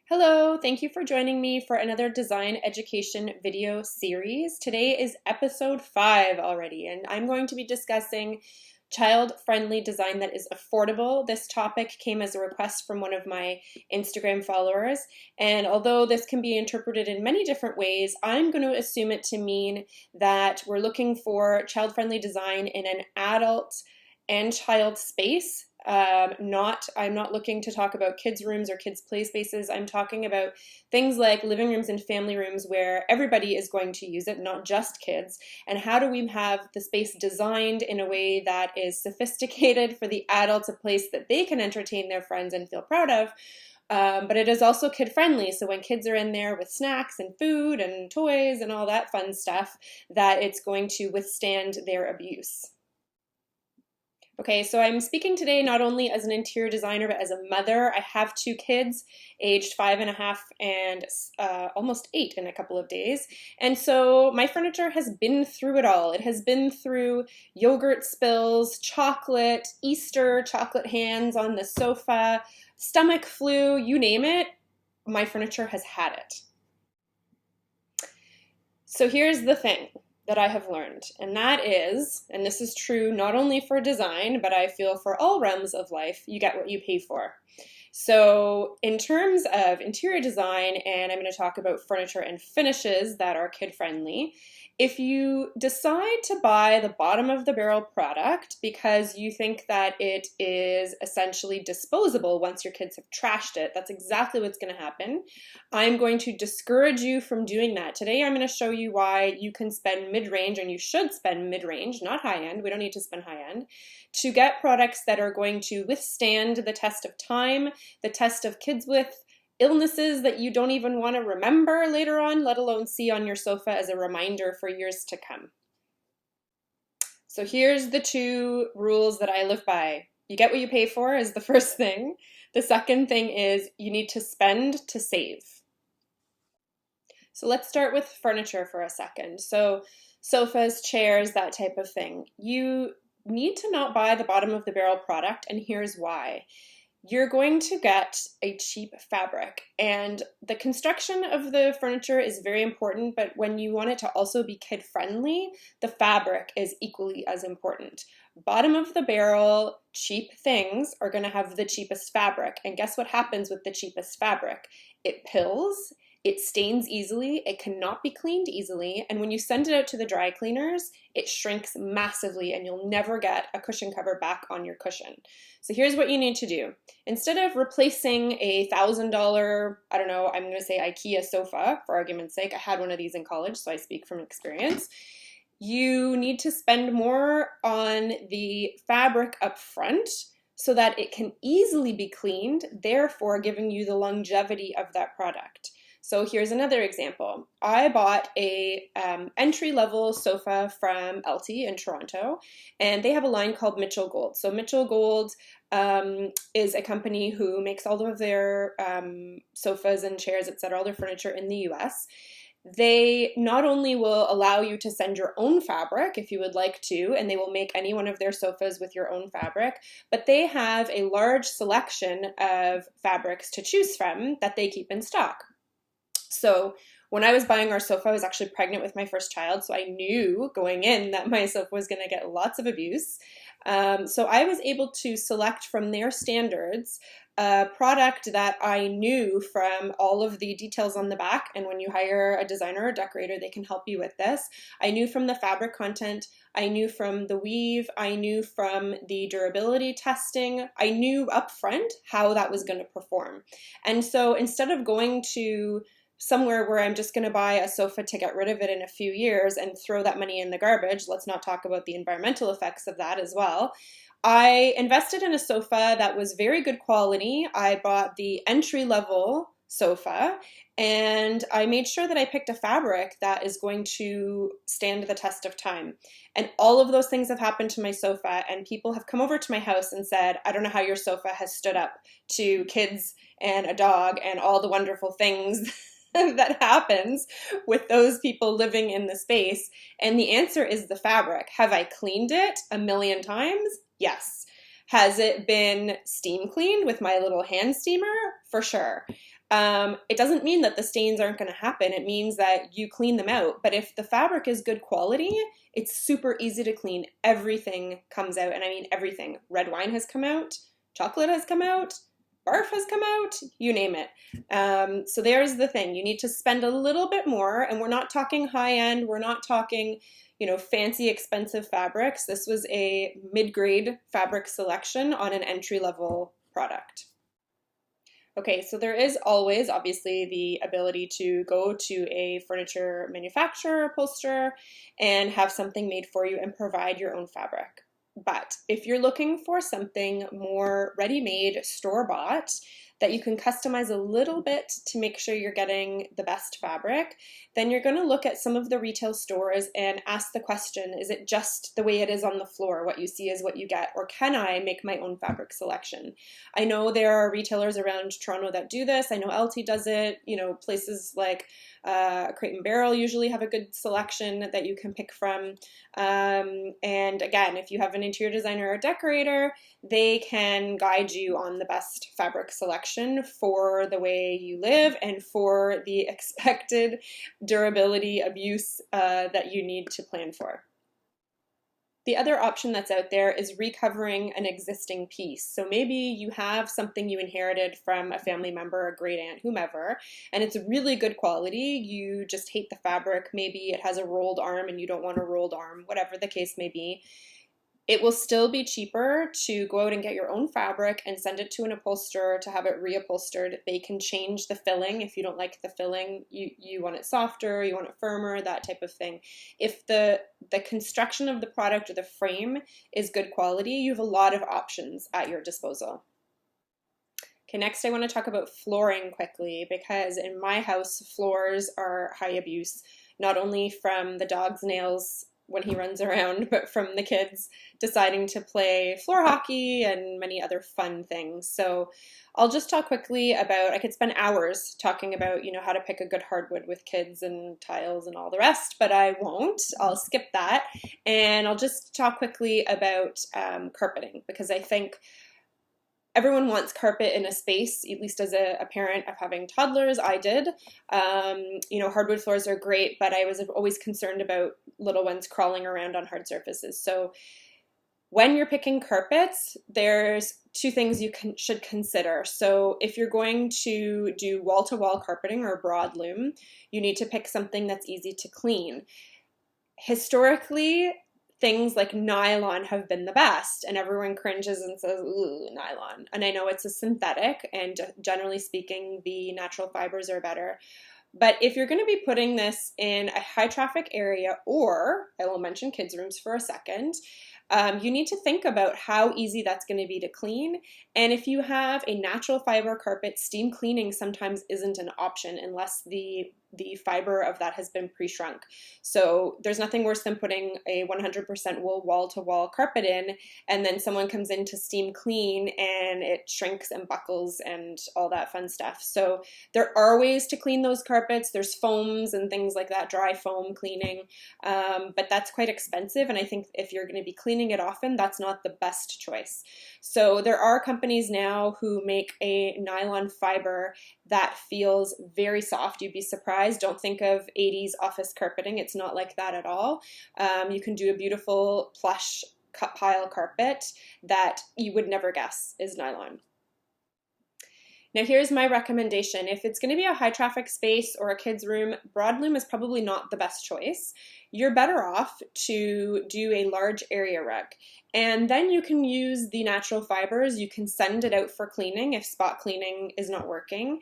Hello, thank you for joining me for another design education video series. Today is episode 5 already, and I'm going to be discussing child-friendly design that is affordable. This topic came as a request from one of my Instagram followers, and although this can be interpreted in many different ways, I'm going to assume it to mean that we're looking for child-friendly design in an adult and child space. I'm not looking to talk about kids' rooms or kids' play spaces. I'm talking about things like living rooms and family rooms where everybody is going to use it, not just kids. And how do we have the space designed in a way that is sophisticated for the adults, a place that they can entertain their friends and feel proud of, but it is also kid friendly. So when kids are in there with snacks and food and toys and all that fun stuff, that it's going to withstand their abuse. Okay, so I'm speaking today not only as an interior designer, but as a mother. I have 2 kids, aged 5.5 and almost 8 in a couple of days. And so my furniture has been through it all. It has been through yogurt spills, chocolate, Easter chocolate hands on the sofa, stomach flu, you name it, my furniture has had it. So here's the thing that I have learned, and that is, and this is true not only for design, but I feel for all realms of life, you get what you pay for. So in terms of interior design, and I'm going to talk about furniture and finishes that are kid-friendly, if you decide to buy the bottom of the barrel product because you think that it is essentially disposable once your kids have trashed it, that's exactly what's going to happen. I'm going to discourage you from doing that. Today I'm going to show you why you can spend mid-range, and you should spend mid-range, not high-end. We don't need to spend high-end, to get products that are going to withstand the test of time, the test of kids with illnesses that you don't even want to remember later on, let alone see on your sofa as a reminder for years to come. So here's the 2 rules that I live by. You get what you pay for is the first thing. The second thing is you need to spend to save. So let's start with furniture for a second. So sofas, chairs, that type of thing. You need to not buy the bottom of the barrel product, and here's why. You're going to get a cheap fabric, and the construction of the furniture is very important, but when you want it to also be kid-friendly, the fabric is equally as important. Bottom of the barrel, cheap things are going to have the cheapest fabric, and guess what happens with the cheapest fabric? It pills, it stains easily, it cannot be cleaned easily, and when you send it out to the dry cleaners, it shrinks massively and you'll never get a cushion cover back on your cushion. So here's what you need to do. Instead of replacing a $1,000, I don't know, I'm going to say IKEA sofa for argument's sake, I had one of these in college, so I speak from experience, you need to spend more on the fabric up front so that it can easily be cleaned, therefore giving you the longevity of that product. So here's another example. I bought a entry-level sofa from Elty in Toronto, and they have a line called Mitchell Gold. So Mitchell Gold is a company who makes all of their sofas and chairs, etc., all their furniture in the US. They not only will allow you to send your own fabric if you would like to, and they will make any one of their sofas with your own fabric, but they have a large selection of fabrics to choose from that they keep in stock. So when I was buying our sofa, I was actually pregnant with my first child, so I knew going in that my sofa was going to get lots of abuse. So I was able to select from their standards a product that I knew from all of the details on the back, and when you hire a designer or decorator, they can help you with this. I knew from the fabric content, I knew from the weave, I knew from the durability testing, I knew upfront how that was going to perform. And so instead of going to somewhere where I'm just going to buy a sofa to get rid of it in a few years and throw that money in the garbage, let's not talk about the environmental effects of that as well. I invested in a sofa that was very good quality. I bought the entry-level sofa, and I made sure that I picked a fabric that is going to stand the test of time. And all of those things have happened to my sofa, and people have come over to my house and said, I don't know how your sofa has stood up to kids and a dog and all the wonderful things that happens with those people living in the space. And the answer is the fabric. Have I cleaned it a million times? Yes. Has it been steam cleaned with my little hand steamer? For sure. It doesn't mean that the stains aren't going to happen. It means that you clean them out. But if the fabric is good quality, it's super easy to clean. Everything comes out, and I mean everything. Red wine has come out, chocolate has come out, barf has come out, you name it. So there's the thing. You need to spend a little bit more, and we're not talking high end. We're not talking, fancy, expensive fabrics. This was a mid-grade fabric selection on an entry-level product. Okay, so there is always obviously the ability to go to a furniture manufacturer, upholsterer, and have something made for you and provide your own fabric. But if you're looking for something more ready-made, store-bought, that you can customize a little bit to make sure you're getting the best fabric, then you're going to look at some of the retail stores and ask the question, is it just the way it is on the floor? What you see is what you get, or can I make my own fabric selection? I know there are retailers around Toronto that do this. I know LT does it. Places like Crate and Barrel usually have a good selection that you can pick from. And again, if you have an interior designer or decorator, they can guide you on the best fabric selection for the way you live and for the expected durability, abuse that you need to plan for. The other option that's out there is recovering an existing piece. So maybe you have something you inherited from a family member, a great aunt, whomever, and it's really good quality. You just hate the fabric. Maybe it has a rolled arm and you don't want a rolled arm, whatever the case may be. It will still be cheaper to go out and get your own fabric and send it to an upholsterer to have it reupholstered. They can change the filling. If you don't like the filling, you want it softer, you want it firmer, that type of thing. If the construction of the product or the frame is good quality, you have a lot of options at your disposal. Okay, next I want to talk about flooring quickly, because in my house, floors are high abuse, not only from the dog's nails when he runs around, but from the kids deciding to play floor hockey and many other fun things. So I'll just talk quickly about, I could spend hours talking about, how to pick a good hardwood with kids and tiles and all the rest, but I won't. I'll skip that. And I'll just talk quickly about carpeting, because I think everyone wants carpet in a space, at least as a parent of having toddlers. I did. Hardwood floors are great, but I was always concerned about little ones crawling around on hard surfaces. So when you're picking carpets, there's two things you should consider. So if you're going to do wall-to-wall carpeting or Broadloom, you need to pick something that's easy to clean. Historically, things like nylon have been the best, and everyone cringes and says, ooh, nylon. And I know it's a synthetic, and generally speaking, the natural fibers are better. But if you're going to be putting this in a high traffic area, or I will mention kids' rooms for a second, you need to think about how easy that's going to be to clean. And if you have a natural fiber carpet, steam cleaning sometimes isn't an option unless the fiber of that has been pre-shrunk. So there's nothing worse than putting a 100% wool wall-to-wall carpet in, and then someone comes in to steam clean and it shrinks and buckles and all that fun stuff. So there are ways to clean those carpets. There's foams and things like that, dry foam cleaning, but that's quite expensive. And I think if you're going to be cleaning it often, that's not the best choice. So there are companies now who make a nylon fiber that feels very soft. You'd be surprised. Don't think of 80s office carpeting. It's not like that at all. You can do a beautiful plush cut pile carpet that you would never guess is nylon. Now here's my recommendation. If it's going to be a high traffic space or a kid's room, Broadloom is probably not the best choice. You're better off to do a large area rug. And then you can use the natural fibers. You can send it out for cleaning if spot cleaning is not working.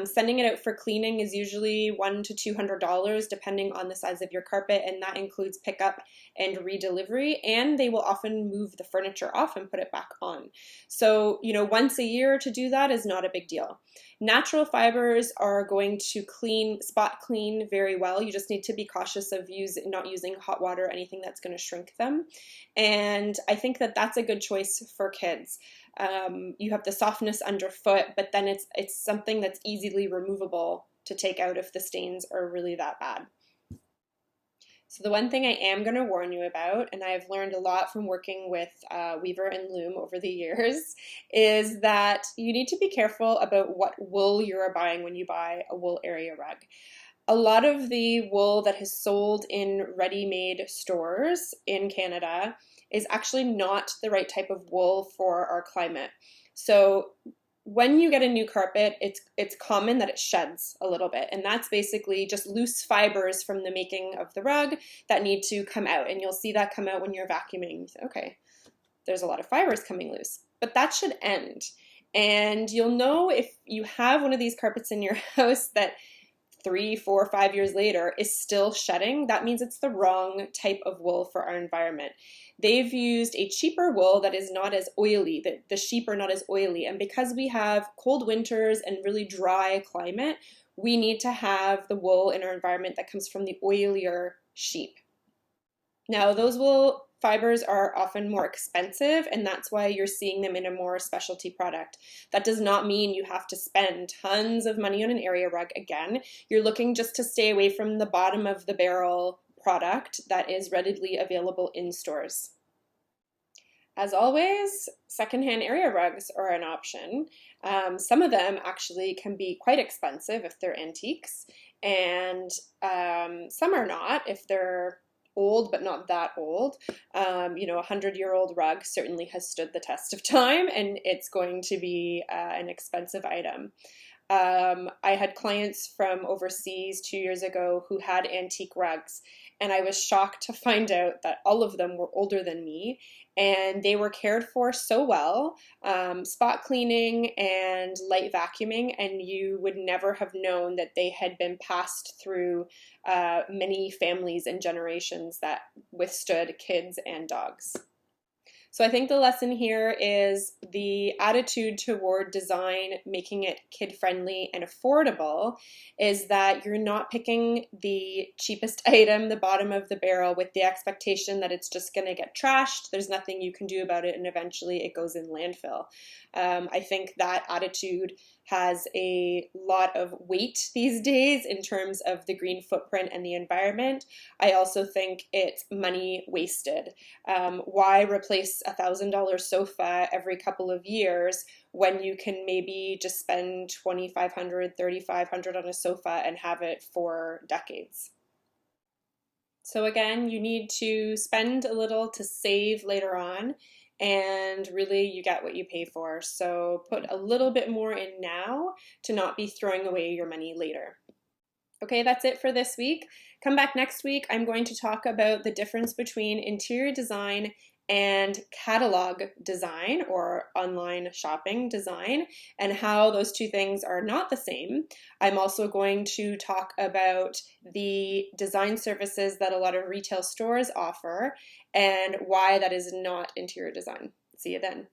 Sending it out for cleaning is usually $100 to $200 depending on the size of your carpet, and that includes pickup and redelivery, and they will often move the furniture off and put it back on. So, once a year to do that is not a big deal. Natural fibers are going to spot clean very well. You just need to be cautious of not using hot water or anything that's going to shrink them. And I think that that's a good choice for kids. You have the softness underfoot, but then it's something that's easily removable to take out if the stains are really that bad. So the one thing I am going to warn you about, and I've learned a lot from working with Weaver and Loom over the years, is that you need to be careful about what wool you're buying when you buy a wool area rug. A lot of the wool that is sold in ready-made stores in Canada is actually not the right type of wool for our climate. So when you get a new carpet, it's common that it sheds a little bit, and that's basically just loose fibers from the making of the rug that need to come out, and you'll see that come out when you're vacuuming. You say, okay, there's a lot of fibers coming loose, but that should end. And you'll know if you have one of these carpets in your house that 3, 4, 5 years later is still shedding. That means it's the wrong type of wool for our environment. They've used a cheaper wool that is not as oily, the sheep are not as oily. And because we have cold winters and really dry climate, we need to have the wool in our environment that comes from the oilier sheep. Now, those wool fibers are often more expensive, and that's why you're seeing them in a more specialty product. That does not mean you have to spend tons of money on an area rug again. You're looking just to stay away from the bottom of the barrel product that is readily available in stores. As always, secondhand area rugs are an option. Some of them actually can be quite expensive if they're antiques, and some are not if they're old but not that old. You know, a 100-year-old rug certainly has stood the test of time, and it's going to be an expensive item. I had clients from overseas 2 years ago who had antique rugs, and I was shocked to find out that all of them were older than me, and they were cared for so well, spot cleaning and light vacuuming, and you would never have known that they had been passed through many families and generations that withstood kids and dogs. So I think the lesson here is the attitude toward design, making it kid-friendly and affordable, is that you're not picking the cheapest item, the bottom of the barrel, with the expectation that it's just going to get trashed, there's nothing you can do about it, and eventually it goes in landfill. I think that attitude has a lot of weight these days in terms of the green footprint and the environment. I also think it's money wasted. Why replace $1,000 sofa every couple of years when you can maybe just spend $2,500, $3,500 on a sofa and have it for decades? So again, you need to spend a little to save later on, and really you get what you pay for. So put a little bit more in now to not be throwing away your money later. Okay, that's it for this week. Come back next week. I'm going to talk about the difference between interior design and catalog design or online shopping design, and how those two things are not the same. I'm also going to talk about the design services that a lot of retail stores offer and why that is not interior design. See you then.